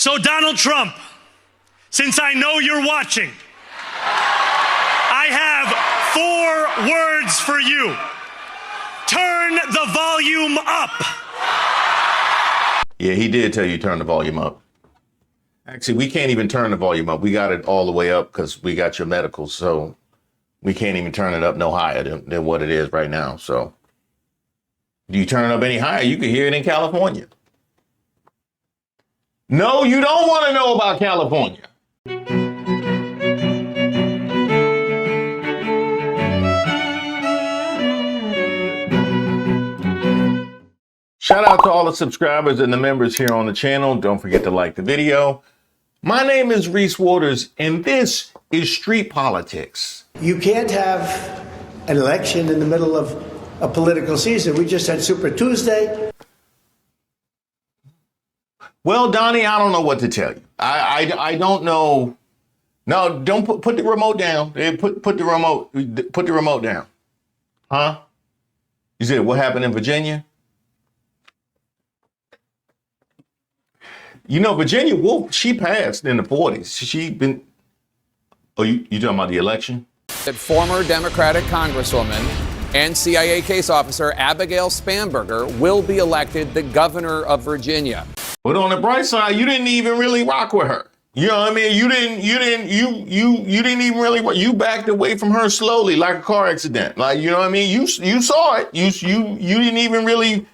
So Donald Trump, since I know you're watching, I have 4 words for you. Turn the volume up. Yeah, he did tell you turn the volume up. Actually, we can't even turn the volume up. We got it all the way up because we got your medicals. So we can't even turn it up no higher than what it is right now. So do you turn it up any higher? You can hear it in California. No, you don't want to know about California. Shout out to all the subscribers and the members here on the channel. Don't forget to like the video. My name is Reese Waters, and this is Street Politics. You can't have an election in the middle of a political season. We just had Super Tuesday. Well, Donnie, I don't know what to tell you. I don't know. No, don't put the remote down. Put the remote down. Huh? You said what happened in Virginia? You know, Virginia Woolf, she passed in the 40s. You talking about the election? That former Democratic Congresswoman and CIA case officer Abigail Spanberger will be elected the governor of Virginia. But on the bright side, you didn't even really rock with her. You know what I mean? You didn't even really, you backed away from her slowly like a car accident. Like, you know what I mean? You saw it. You didn't even really.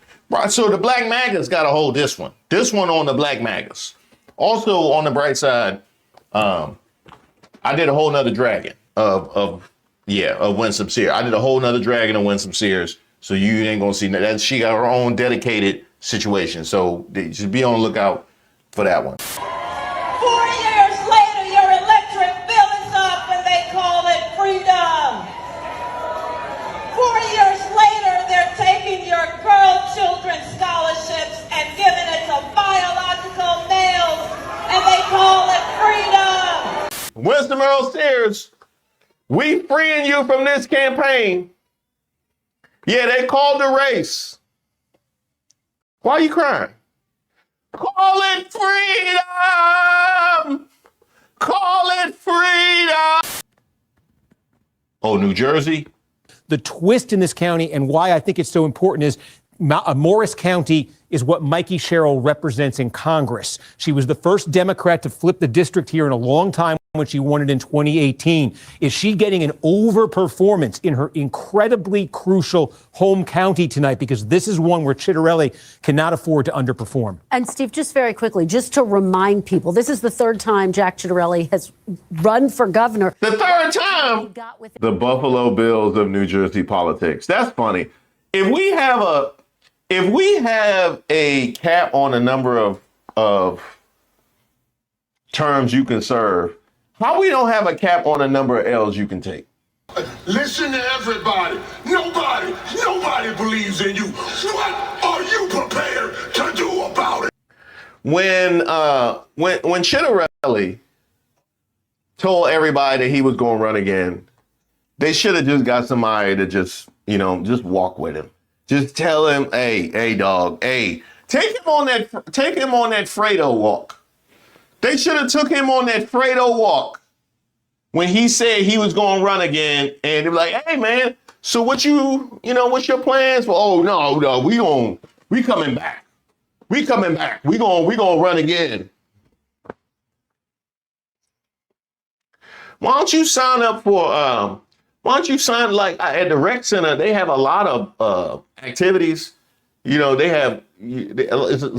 So the Black MAGAs got to hold this one. This one on the Black MAGAs. Also on the bright side, I did a whole nother dragon of Winsome Sears. I did a whole nother dragon of Winsome Sears. So you ain't gonna see that. She got her own dedicated situation. So just be on the lookout for that one. 4 years later, your electric bill is up and they call it freedom. 4 years later, they're taking your girl children's scholarships and giving it to biological males and they call it freedom. Winston Earl Sears, we freeing you from this campaign. Yeah, they called the race. Why are you crying? Call it freedom! Call it freedom! Oh, New Jersey? The twist in this county and why I think it's so important is Morris County is what Mikie Sherrill represents in Congress. She was the first Democrat to flip the district here in a long time when she won it in 2018. Is she getting an overperformance in her incredibly crucial home county tonight? Because this is one where Chitterelli cannot afford to underperform. And Steve, just very quickly, just to remind people, this is the 3rd time Jack Chitterelli has run for governor. The 3rd time? The Buffalo Bills of New Jersey politics. That's funny. If we have a cap on the number of terms you can serve, how we don't have a cap on the number of L's you can take? Listen to everybody. Nobody believes in you. What are you prepared to do about it? When Chitterelli told everybody that he was going to run again, they should have just got somebody to just walk with him. Just tell him, hey, dog, hey, take him on that Fredo walk. They should have took him on that Fredo walk when he said he was going to run again. And they were like, hey, man, so what's your plans? For, oh, no, we coming back. We coming back. We gonna run again. Why don't you sign up for, like at the rec center, they have a lot of activities. You know, they have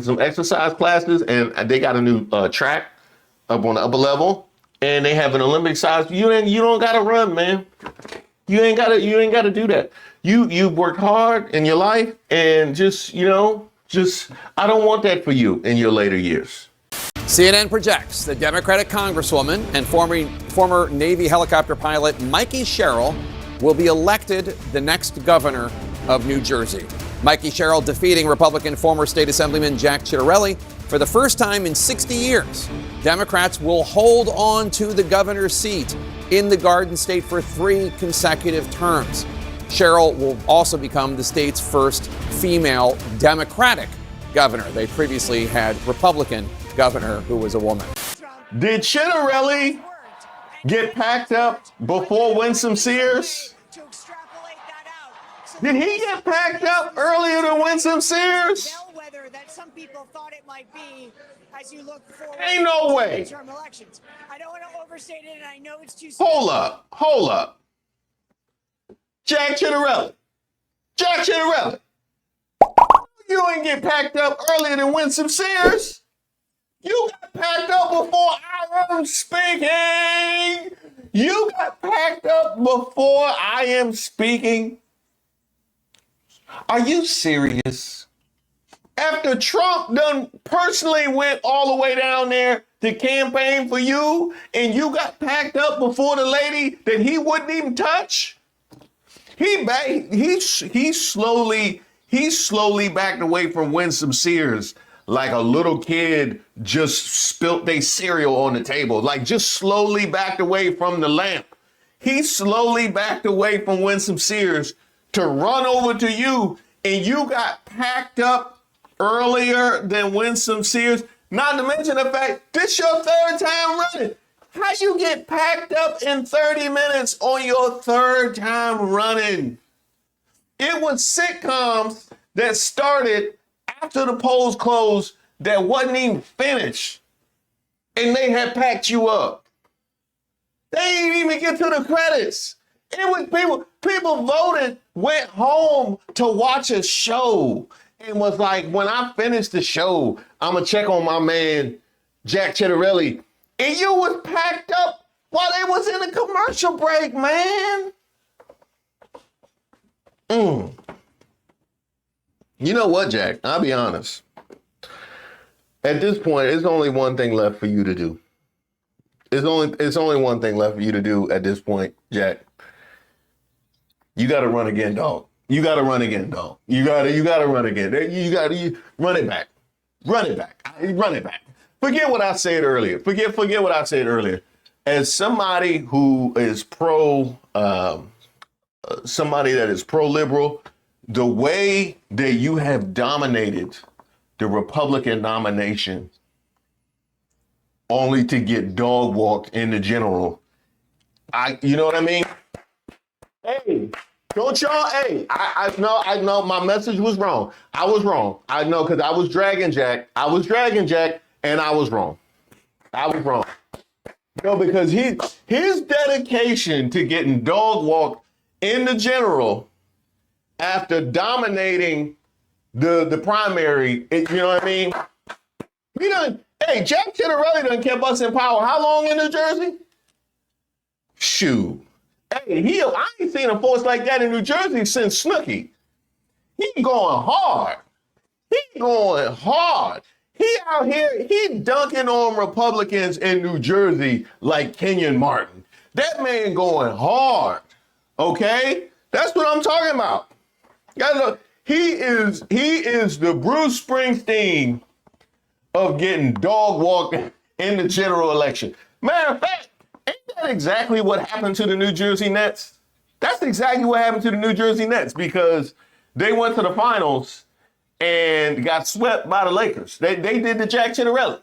some exercise classes and they got a new track up on the upper level and they have an Olympic size. You don't got to run, man. You ain't got to do that. You've worked hard in your life and I don't want that for you in your later years. CNN projects the Democratic Congresswoman and former Navy helicopter pilot Mikie Sherrill will be elected the next governor of New Jersey. Mikie Sherrill defeating Republican former state assemblyman Jack Chitterelli for the first time in 60 years. Democrats will hold on to the governor's seat in the Garden State for 3 consecutive terms. Sherrill will also become the state's first female Democratic governor. They previously had Republican governor who was a woman. Did Sherrill get packed up before Winsome Sears? Did he get packed up earlier than Winsome Sears? That some people thought it might be as you look forward. Ain't no way. Term elections. I don't want to overstate it, and I know it's too. Hold up. Jack Sherrill. You ain't get packed up earlier than Winsome Sears. You got packed up before I am speaking. You got packed up before I am speaking. Are you serious? After Trump done personally went all the way down there to campaign for you, and you got packed up before the lady that he wouldn't even touch? He slowly backed away from Winsome Sears like a little kid just spilt their cereal on the table, like just slowly backed away from the lamp. He slowly backed away from Winsome Sears to run over to you, and you got packed up earlier than Winsome Sears. Not to mention the fact this your third time running. How you get packed up in 30 minutes on your third time running? It was sitcoms that started after the polls closed that wasn't even finished, and they had packed you up. They didn't even get to the credits. It was people voted, went home to watch a show, and was like, when I finish the show, I'm gonna check on my man, Jack Sherrill. And you was packed up while they was in a commercial break, man. You know what, Jack? I'll be honest. At this point, there's only one thing left for you to do. It's only one thing left for you to do at this point, Jack. You got to run again, dog. You got to run again, dog. You got to run again. You run it back. Run it back. Forget what I said earlier. Forget what I said earlier. As somebody who is somebody that is pro-liberal, the way that you have dominated the Republican nomination only to get dog walked in the general, you know what I mean? Hey, don't y'all, I know my message was wrong. I was wrong. I know, because I was dragging Jack, and I was wrong. No, because his dedication to getting dog walked in the general after dominating the primary, you know what I mean? Jack Sherrill done kept us in power how long in New Jersey? Shoot. Hey, I ain't seen a force like that in New Jersey since Snooky. He going hard. He out here, he dunking on Republicans in New Jersey like Kenyon Martin. That man going hard, okay? That's what I'm talking about. Guys, look, he is the Bruce Springsteen of getting dog walked in the general election. Matter of fact, ain't that exactly what happened to the New Jersey Nets? That's exactly what happened to the New Jersey Nets, because they went to the finals and got swept by the Lakers. They did the Jack Sherrill.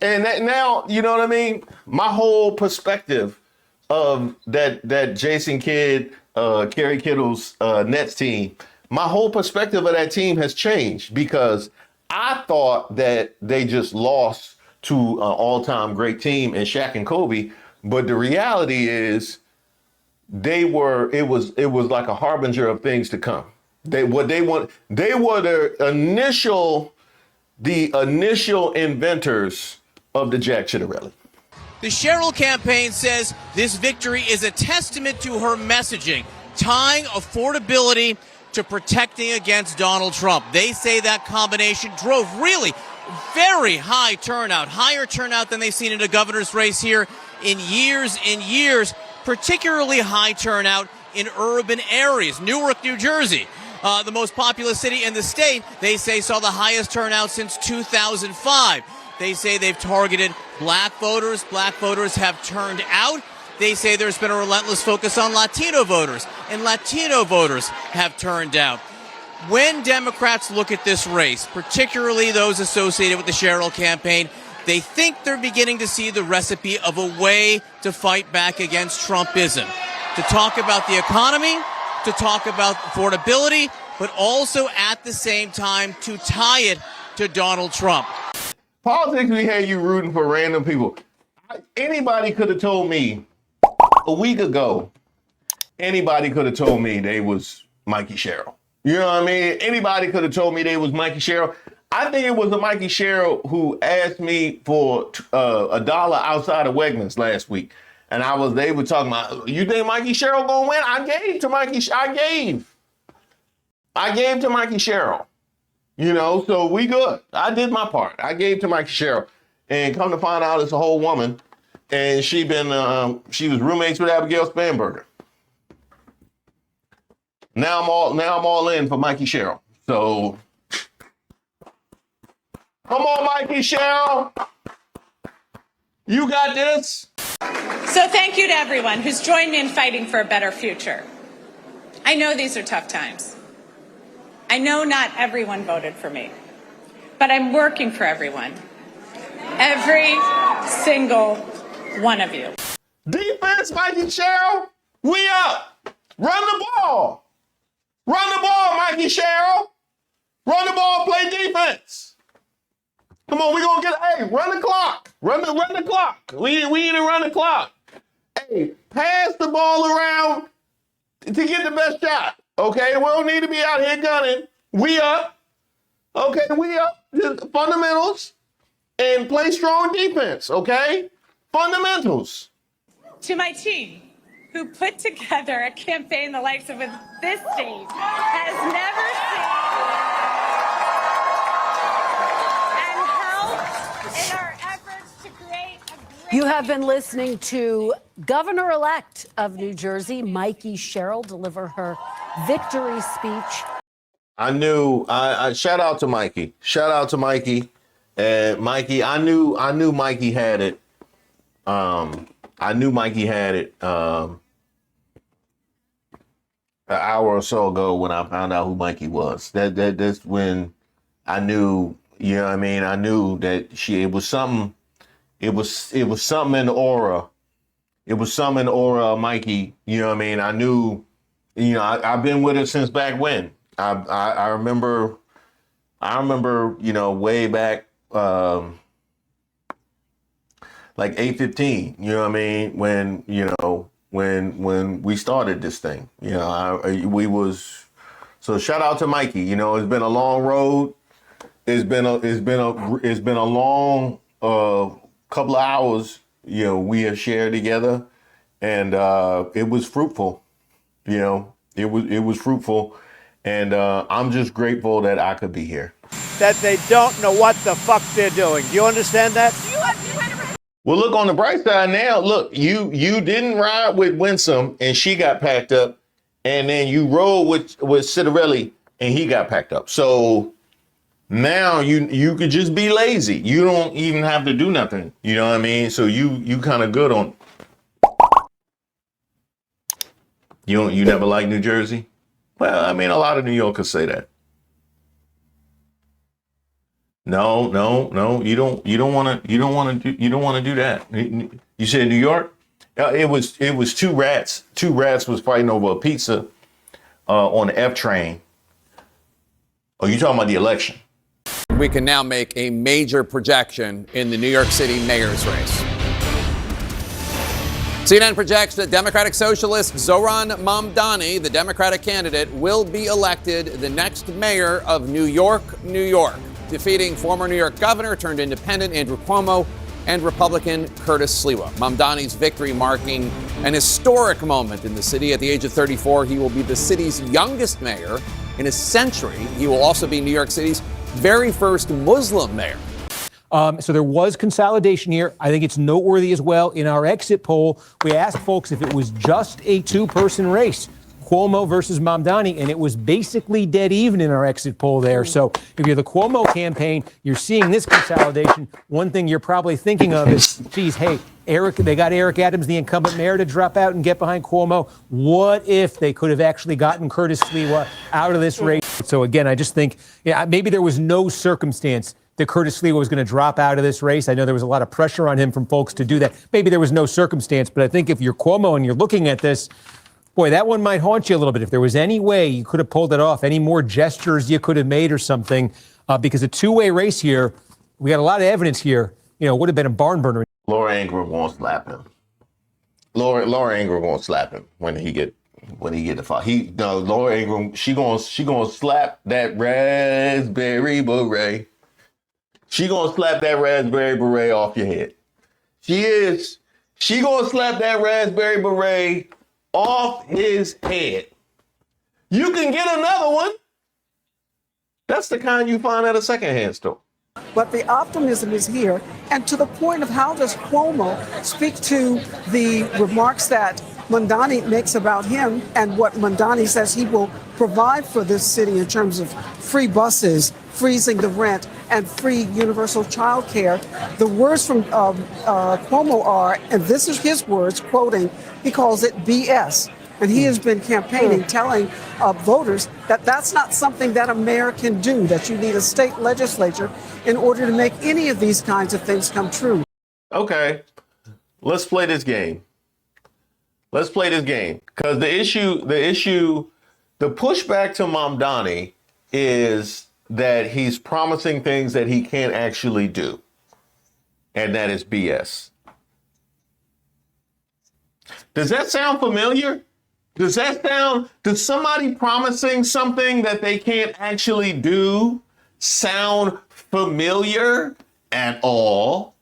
And now, you know what I mean? My whole perspective of that Jason Kidd, Kerry Kittle's Nets team, my whole perspective of that team has changed, because I thought that they just lost to an all-time great team in Shaq and Kobe, but the reality is it was like a harbinger of things to come. They were the initial inventors of the Jack Sherrill. The Sherrill campaign says this victory is a testament to her messaging, tying affordability to protecting against Donald Trump. They say that combination drove really very high turnout, higher turnout than they've seen in a governor's race here in years, particularly high turnout in urban areas. Newark, New Jersey, the most populous city in the state, they say saw the highest turnout since 2005. They say they've targeted black voters. Black voters have turned out. They say there's been a relentless focus on Latino voters, and Latino voters have turned out. when Democrats look at this race, particularly those associated with the Sherrill campaign, they think they're beginning to see the recipe of a way to fight back against Trumpism, to talk about the economy, to talk about affordability, but also at the same time to tie it to Donald Trump. Politics, we had you rooting for random people. Anybody could have told me a week ago, anybody could have told me they was Mikie Sherrill. You know what I mean? Anybody could have told me they was Mikie Sherrill. I think it was a Mikie Sherrill who asked me for $1 outside of Wegmans last week. And they were talking about, you think Mikie Sherrill gonna win? I gave to Mikie Sherrill. You know, so we good. I did my part. I gave to Mikie Sherrill. And come to find out it's a whole woman. And she was roommates with Abigail Spanberger. Now I'm all in for Mikie Sherrill. So come on, Mikie Sherrill. You got this. So thank you to everyone who's joined me in fighting for a better future. I know these are tough times. I know not everyone voted for me, but I'm working for everyone. Every single one of you. Defense, Mikie Sherrill. We up. Run the ball. Run the ball, Mikie Sherrill. Run the ball, play defense. Come on, run the clock. Run the clock. We need to run the clock. Hey, pass the ball around to get the best shot. Okay, we don't need to be out here gunning. We up. Okay, we up. Just fundamentals and play strong defense, okay? Fundamentals. To my team, who put together a campaign the likes of this state has never seen, and helped in our efforts to create a great... You have been listening to Governor-elect of New Jersey, Mikie Sherrill, deliver her victory speech. I knew, shout out to Mikie. Shout out to Mikie. And Mikie, I knew Mikie had it. I knew Mikie had it an hour or so ago when I found out who Mikie was. That's when I knew, you know what I mean? I knew that it was something in the aura. It was something in the aura of Mikie, you know what I mean? I knew, you know, I've been with her since back when. I remember, you know, way back, like 8:15, you know what I mean? When, you know, when we started this thing, you know, so shout out to Mikie. You know, it's been a long road. It's been a long couple of hours, you know, we have shared together, and it was fruitful. You know, it was fruitful, and I'm just grateful that I could be here. That they don't know what the fuck they're doing. Do you understand that? Well, look, on the bright side now, look, you didn't ride with Newsom and she got packed up, and then you rode with Citarelli and he got packed up. So now you could just be lazy. You don't even have to do nothing. You know what I mean? So you kind of good on. You never liked New Jersey? Well, I mean, a lot of New Yorkers say that. No, you don't want to do that. You said New York? It was two rats. Two rats was fighting over a pizza on the F train. Oh, you talking about the election? We can now make a major projection in the New York City mayor's race. CNN projects that Democratic Socialist Zohran Mamdani, the Democratic candidate, will be elected the next mayor of New York, New York, defeating former New York governor turned independent Andrew Cuomo and Republican Curtis Sliwa. Mamdani's victory marking an historic moment in the city. At the age of 34, he will be the city's youngest mayor in a century. He will also be New York City's very first Muslim mayor. So there was consolidation here. I think it's noteworthy as well. In our exit poll, we asked folks if it was just a two-person race, Cuomo versus Mamdani, and it was basically dead even in our exit poll there. So if you're the Cuomo campaign, you're seeing this consolidation. One thing you're probably thinking of is, geez, hey, they got Eric Adams, the incumbent mayor, to drop out and get behind Cuomo. What if they could have actually gotten Curtis Sliwa out of this race? So again, I just think maybe there was no circumstance that Curtis Sliwa was going to drop out of this race. I know there was a lot of pressure on him from folks to do that. Maybe there was no circumstance, but I think if you're Cuomo and you're looking at this, boy, that one might haunt you a little bit. If there was any way you could have pulled it off, any more gestures you could have made or something, because a two-way race here, we got a lot of evidence here, would have been a barn burner. Laura Ingraham won't slap him. Laura Ingraham won't slap him when he get the fight. Laura Ingraham, she gonna slap that raspberry beret. She gonna slap that raspberry beret off your head. She is. She gonna slap that raspberry beret off his head. You can get another one. That's the kind you find at a secondhand store. But the optimism is here. And to the point of how does Cuomo speak to the remarks that Mamdani makes about him and what Mamdani says he will provide for this city in terms of free buses, freezing the rent, and free universal child care. The words from Cuomo are, and this is his words, quoting, he calls it BS. And he has been campaigning, telling voters that that's not something that a mayor can do, that you need a state legislature in order to make any of these kinds of things come true. Okay, let's play this game. Because the pushback to Mamdani is that he's promising things that he can't actually do. And that is BS. Does that sound familiar? Does somebody promising something that they can't actually do sound familiar at all?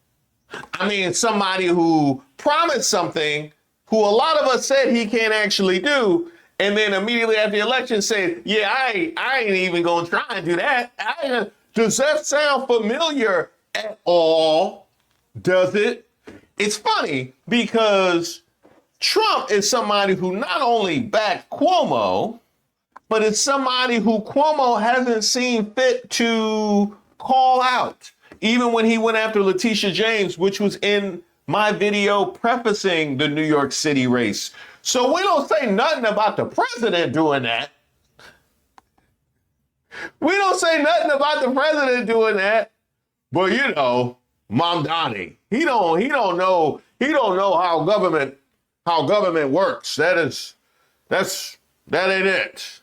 I mean, somebody who promised something who a lot of us said he can't actually do, and then immediately after the election said, yeah, I ain't even gonna try and do that. Does that sound familiar at all? Does it? It's funny because Trump is somebody who not only backed Cuomo, but it's somebody who Cuomo hasn't seen fit to call out, even when he went after Letitia James, which was in my video prefacing the New York City race. So we don't say nothing about the president doing that. We don't say nothing about the president doing that. But Mamdani, he don't know how government works. That ain't it.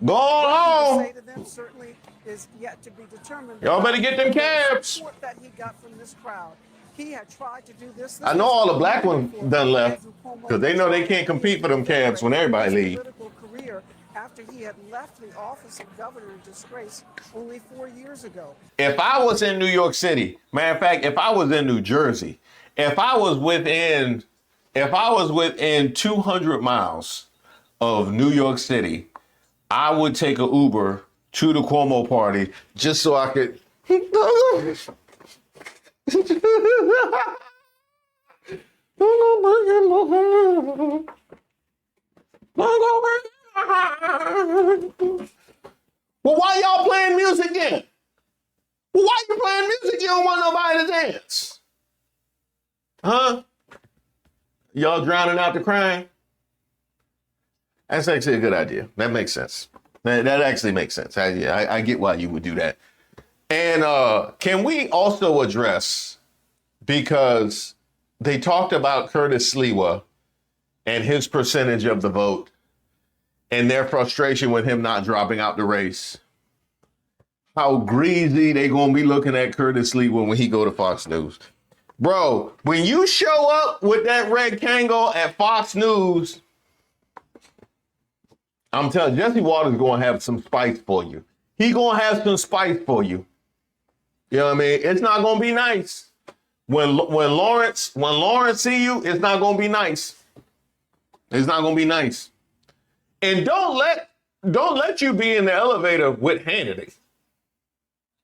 Go on. Say to them certainly is yet to be determined. Y'all better get them cabs. Support that he got from this crowd. He had tried to do this. I know all the black ones done left because they know they can't compete for them cabs when everybody leaves. Political career after he had left the office of governor in disgrace only 4 years ago. If I was in New York City, matter of fact, if I was in New Jersey, if I was within 200 miles of New York City, I would take an Uber to the Cuomo party just so I could. Well, why y'all playing music then? Well, why you playing music? You don't want nobody to dance. Huh? Y'all drowning out the crime? That's actually a good idea. That makes sense. That actually makes sense. I get why you would do that. And can we also address, because they talked about Curtis Sliwa and his percentage of the vote and their frustration with him not dropping out the race, how greasy they gonna be looking at Curtis Sliwa when he go to Fox News. Bro, when you show up with that red Kangol at Fox News, I'm telling you, Jesse Waters gonna have some spice for you. He gonna have some spice for you. You know what I mean? It's not gonna be nice. When Lawrence see you, it's not gonna be nice. It's not gonna be nice. And don't let you be in the elevator with Hannity.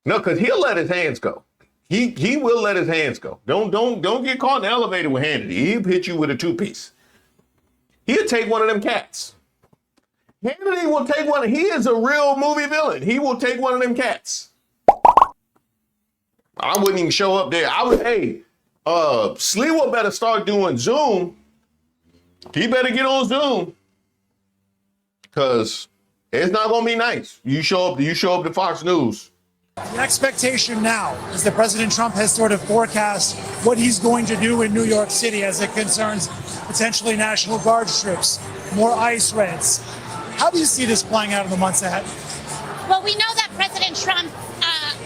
No, because he'll let his hands go. He will let his hands go. Don't get caught in the elevator with Hannity. He'll hit you with a two-piece. He'll take one of them cats. Hannity will take one. He is a real movie villain. He will take one of them cats. I wouldn't even show up there. Sliwa better start doing Zoom. He better get on Zoom. Because It's not going to be nice. You show up to Fox News. The expectation now is that President Trump has sort of forecast what he's going to do in New York City as it concerns potentially National Guard troops, more ICE raids. How do you see this playing out in the months ahead? Well, we know that President Trump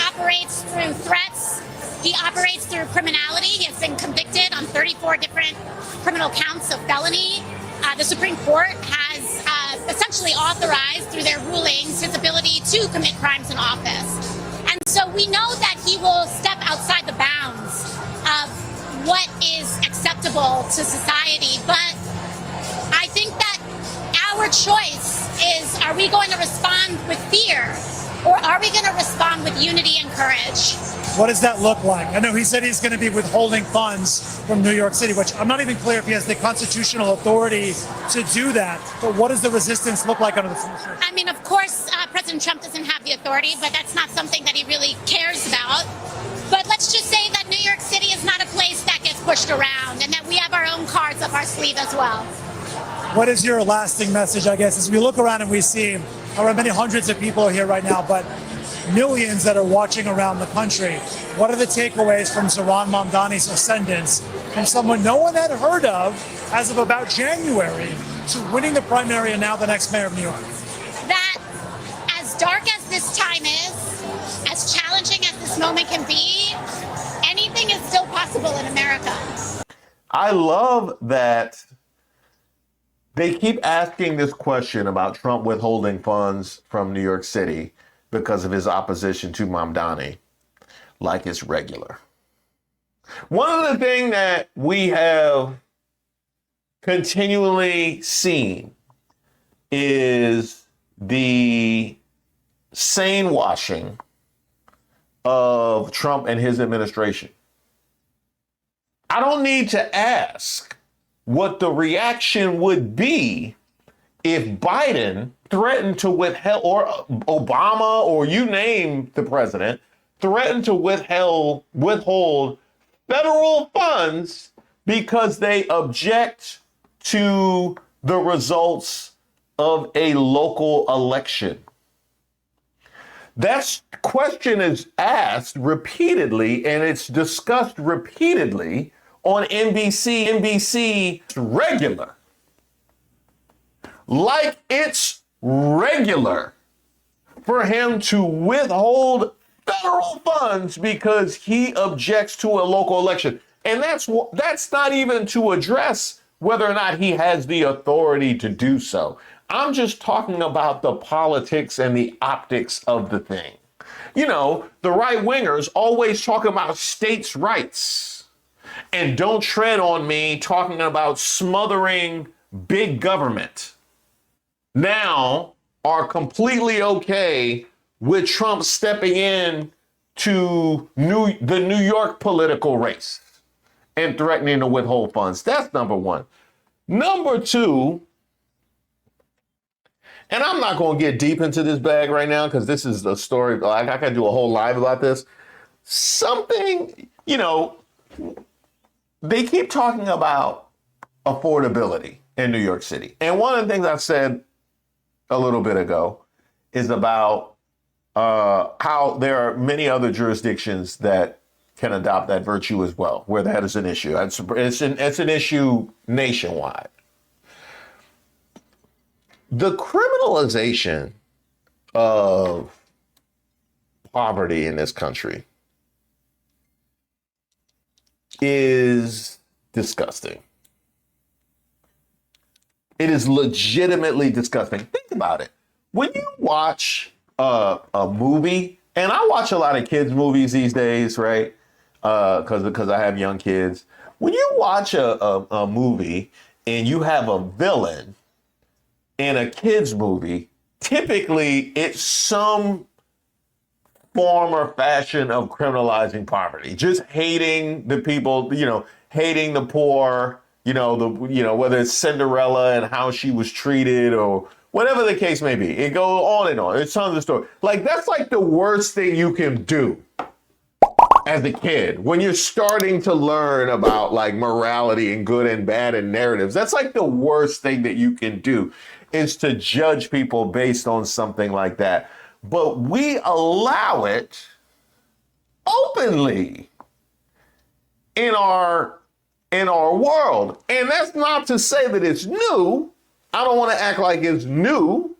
operates through threats. He operates through criminality. He has been convicted on 34 different criminal counts of felony. The Supreme Court has essentially authorized through their rulings his ability to commit crimes in office. And so we know that he will step outside the bounds of what is acceptable to society. But I think that our choice is, are we going to respond with fear or are we going to respond with unity and courage? What does that look like? I know he said he's going to be withholding funds from New York City, which I'm not even clear if he has the constitutional authority to do that. But what does the resistance look like under the future? I mean, of course, President Trump doesn't have the authority, but that's not something that he really cares about. But let's just say that New York City is not a place that gets pushed around and that we have our own cards up our sleeve as well. What is your lasting message, I guess, as we look around and we see how many hundreds of people are here right now, but millions that are watching around the country? What are the takeaways from Zohran Mamdani's ascendance from someone no one had heard of as of about January to winning the primary and now the next mayor of New York? That as dark as this time is, as challenging as this moment can be, anything is still possible in America. I love that they keep asking this question about Trump withholding funds from New York City because of his opposition to Mamdani, like it's regular. One of the things that we have continually seen is the sane washing of Trump and his administration. I don't need to ask what the reaction would be if Biden threatened to withhold, or Obama, or you name the president, threatened to withhold federal funds because they object to the results of a local election. That question is asked repeatedly and it's discussed repeatedly on NBC. NBC regular. Like it's regular for him to withhold federal funds because he objects to a local election. And that's not even to address whether or not he has the authority to do so. I'm just talking about the politics and the optics of the thing. You know, the right wingers always talk about states' rights and don't tread on me talking about smothering big government. Now are completely okay with Trump stepping in to the New York political race and threatening to withhold funds. That's number one. Number two, and I'm not going to get deep into this bag right now because this is a story. I could do a whole live about this. Something, you know, they keep talking about affordability in New York City. And one of the things I said a little bit ago is about how there are many other jurisdictions that can adopt that virtue as well, where that is an issue. It's an issue nationwide. The criminalization of poverty in this country is disgusting. It is legitimately disgusting. Think about it. When you watch a movie, and I watch a lot of kids' movies these days, right? Because I have young kids. When you watch a movie and you have a villain in a kids' movie, typically it's some form or fashion of criminalizing poverty, just hating the people, hating the poor, whether it's Cinderella and how she was treated or whatever the case may be. It goes on and on. It's tons of stories. Like, that's like the worst thing you can do as a kid, when you're starting to learn about like morality and good and bad and narratives, that's like the worst thing that you can do, is to judge people based on something like that. But we allow it openly in our world. And that's not to say that it's new. I don't want to act like it's new,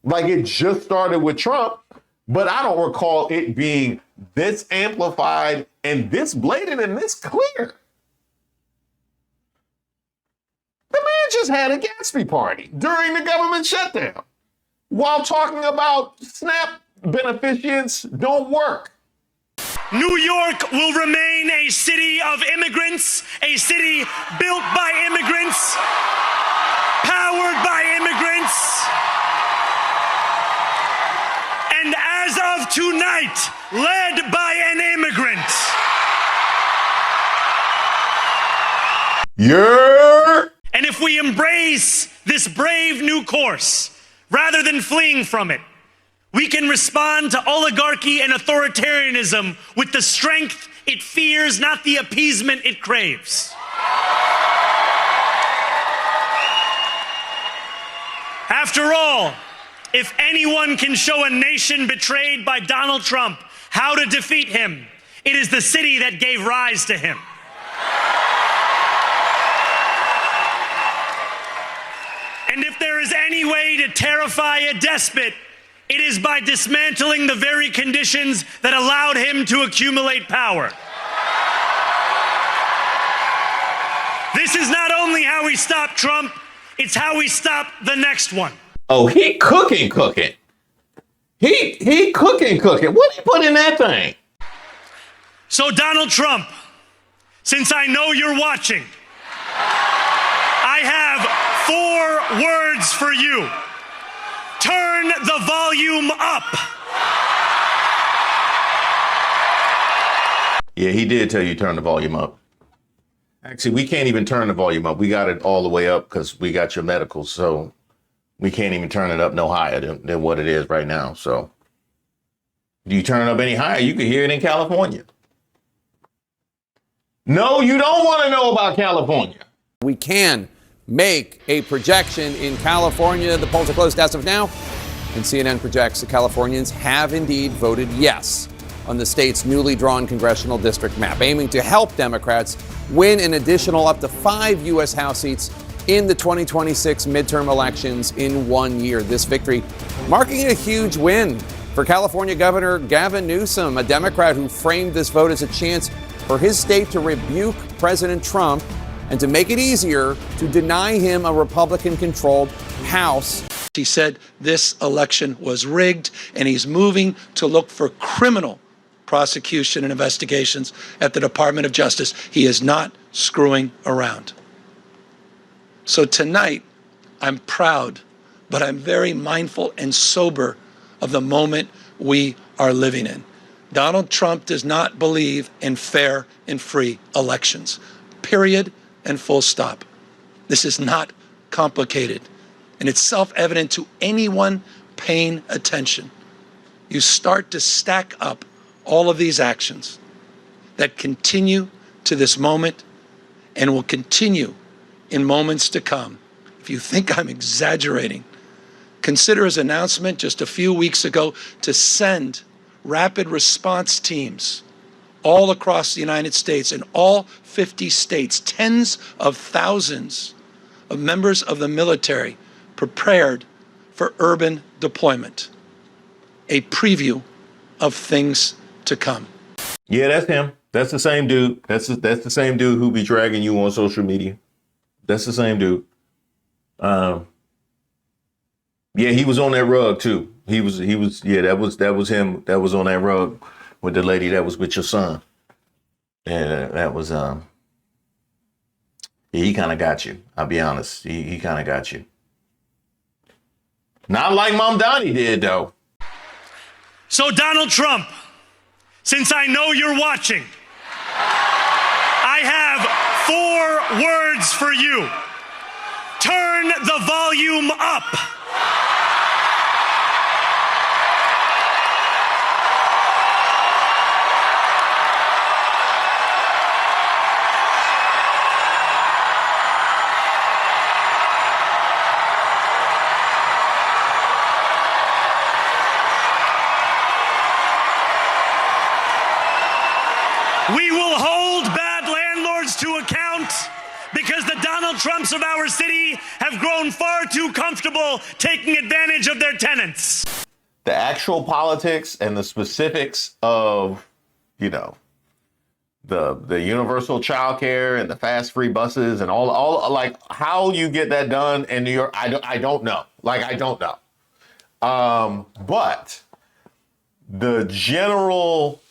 like it just started with Trump, but I don't recall it being this amplified and this blatant and this clear. The man just had a Gatsby party during the government shutdown while talking about SNAP beneficiaries don't work. New York will remain a city of immigrants, a city built by immigrants, powered by immigrants, and as of tonight, led by an immigrant. Yeah. And if we embrace this brave new course, rather than fleeing from it, we can respond to oligarchy and authoritarianism with the strength it fears, not the appeasement it craves. After all, if anyone can show a nation betrayed by Donald Trump how to defeat him, it is the city that gave rise to him. And if there is any way to terrify a despot, it is by dismantling the very conditions that allowed him to accumulate power. This is not only how we stop Trump, it's how we stop the next one. Oh, he cooking. He cooking. What he put in that thing? So Donald Trump, since I know you're watching, I have 4 words for you. Turn the volume up. Yeah, he did tell you turn the volume up. Actually, we can't even turn the volume up. We got it all the way up because we got your medical. So we can't even turn it up no higher than what it is right now. So do you turn it up any higher? You can hear it in California. No, you don't want to know about California. We can make a projection in California. The polls are closed as of now, and CNN projects the Californians have indeed voted yes on the state's newly drawn congressional district map, aiming to help Democrats win an additional up to 5 U.S. House seats in the 2026 midterm elections in 1 year. This victory marking a huge win for California Governor Gavin Newsom, a Democrat who framed this vote as a chance for his state to rebuke President Trump and to make it easier to deny him a Republican-controlled House. He said this election was rigged, and he's moving to look for criminal prosecution and investigations at the Department of Justice. He is not screwing around. So tonight, I'm proud, but I'm very mindful and sober of the moment we are living in. Donald Trump does not believe in fair and free elections, period and full stop. This is not complicated, and it's self-evident to anyone paying attention. You start to stack up all of these actions that continue to this moment and will continue in moments to come. If you think I'm exaggerating, consider his announcement just a few weeks ago to send rapid response teams all across the United States, in all 50 states, tens of thousands of members of the military prepared for urban deployment. A preview of things to come. Yeah, that's him. That's the same dude. That's the same dude who be dragging you on social media. That's the same dude. Yeah, he was on that rug too. He was. Yeah, that was him. That was on that rug with the lady that was with your son. And that was yeah, he kind of got you. I'll be honest. He kind of got you. Not like Mamdani did though. So Donald Trump, since I know you're watching, I have 4 words for you. Turn the volume up. We will hold bad landlords to account because the Donald Trumps of our city have grown far too comfortable taking advantage of their tenants. The actual politics and the specifics of, you know, the universal child care and the fast free buses and all like how you get that done in New York, I don't know. Like, I don't know. But the general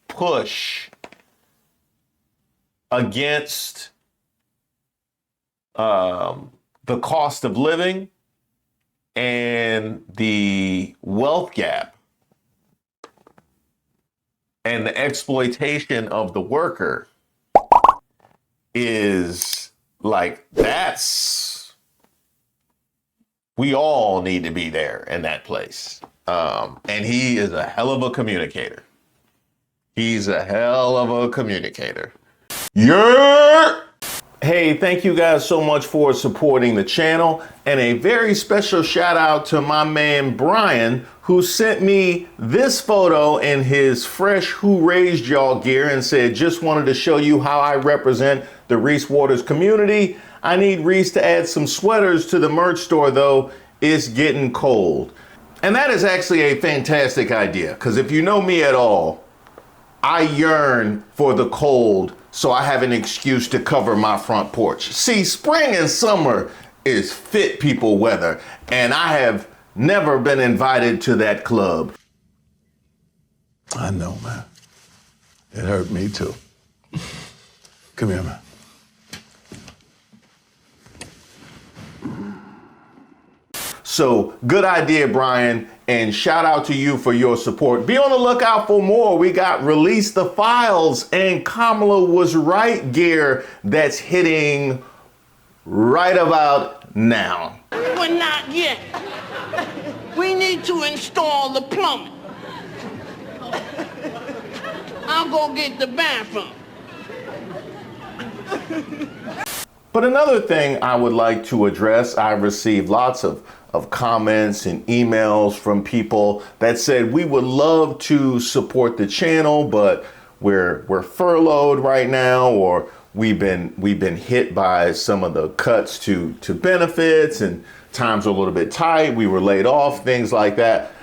push against the cost of living and the wealth gap and the exploitation of the worker is like, we all need to be there in that place. And he is a hell of a communicator. He's a hell of a communicator. Yeah. Hey, thank you guys so much for supporting the channel, and a very special shout out to my man Brian, who sent me this photo in his fresh Who Raised Y'all gear and said, just wanted to show you how I represent the Reese Waters community. I need Reese to add some sweaters to the merch store though. It's getting cold. And that is actually a fantastic idea, because if you know me at all, I yearn for the cold so I have an excuse to cover my front porch. See, spring and summer is fit people weather, and I have never been invited to that club. I know, man. It hurt me too. Come here, man. So good idea, Brian, and shout out to you for your support. Be on the lookout for more. We got Release the Files and Kamala Was Right gear that's hitting right about now. But not yet. We need to install the plumbing. I'll go get the bathroom. But another thing I would like to address, I received lots of comments and emails from people that said we would love to support the channel, but we're furloughed right now, or we've been hit by some of the cuts to benefits, and times are a little bit tight. We were laid off, things like that.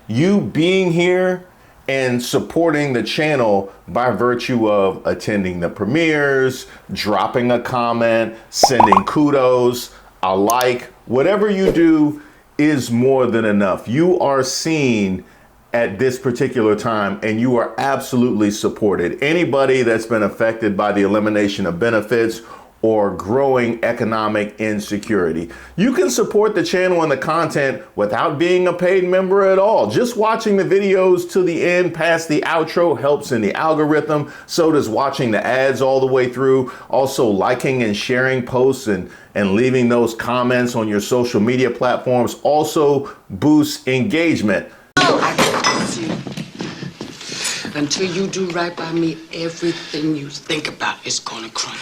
You being here and supporting the channel by virtue of attending the premieres, dropping a comment, sending kudos, a like, whatever you do is more than enough. You are seen at this particular time, and you are absolutely supported. Anybody that's been affected by the elimination of benefits or growing economic insecurity, you can support the channel and the content without being a paid member at all. Just watching the videos to the end past the outro helps in the algorithm. So does watching the ads all the way through. Also, liking and sharing posts and leaving those comments on your social media platforms also boosts engagement. I promise you, until you do right by me, everything you think about is gonna crumble.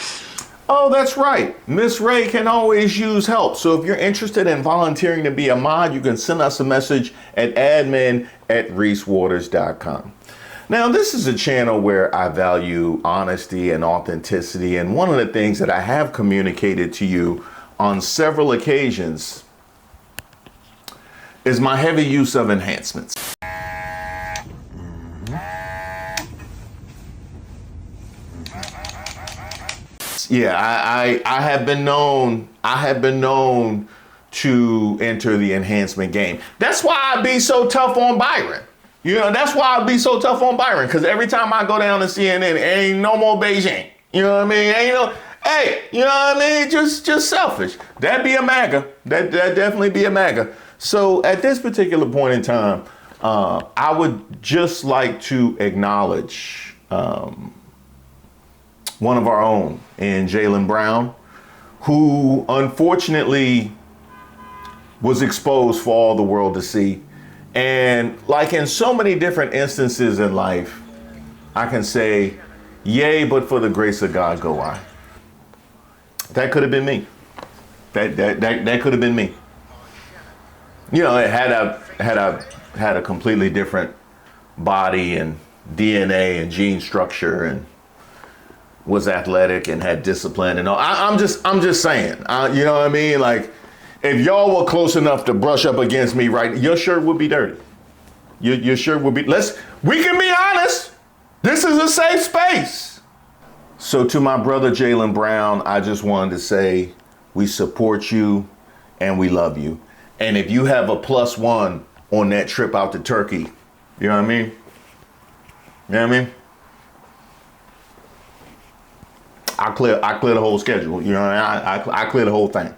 Oh, that's right. Miss Ray can always use help. So if you're interested in volunteering to be a mod, you can send us a message at admin@reesewaters.com. Now, this is a channel where I value honesty and authenticity. And one of the things that I have communicated to you on several occasions is my heavy use of enhancements. Yeah, I have been known to enter the enhancement game. That's why I be so tough on Byron. You know, that's why I be so tough on Byron, because every time I go down to CNN, ain't no more Beijing. You know what I mean? Ain't no, hey, you know what I mean? Just selfish. That'd be a MAGA. That definitely be a MAGA. So at this particular point in time, I would just like to acknowledge one of our own in Jaylen Brown, who unfortunately was exposed for all the world to see. And like in so many different instances in life, I can say, yay, but for the grace of God go I. That could have been me. That could have been me. you know, it had a completely different body and DNA and gene structure, and was athletic and had discipline and all. I'm just saying, you know what I mean? Like, if y'all were close enough to brush up against me, right, your shirt would be dirty. Your shirt would be, we can be honest. This is a safe space. So to my brother, Jaylen Brown, I just wanted to say, we support you and we love you. And if you have a +1 on that trip out to Turkey, you know what I mean? You know what I mean? I clear the whole schedule. You know what I mean? I clear the whole thing.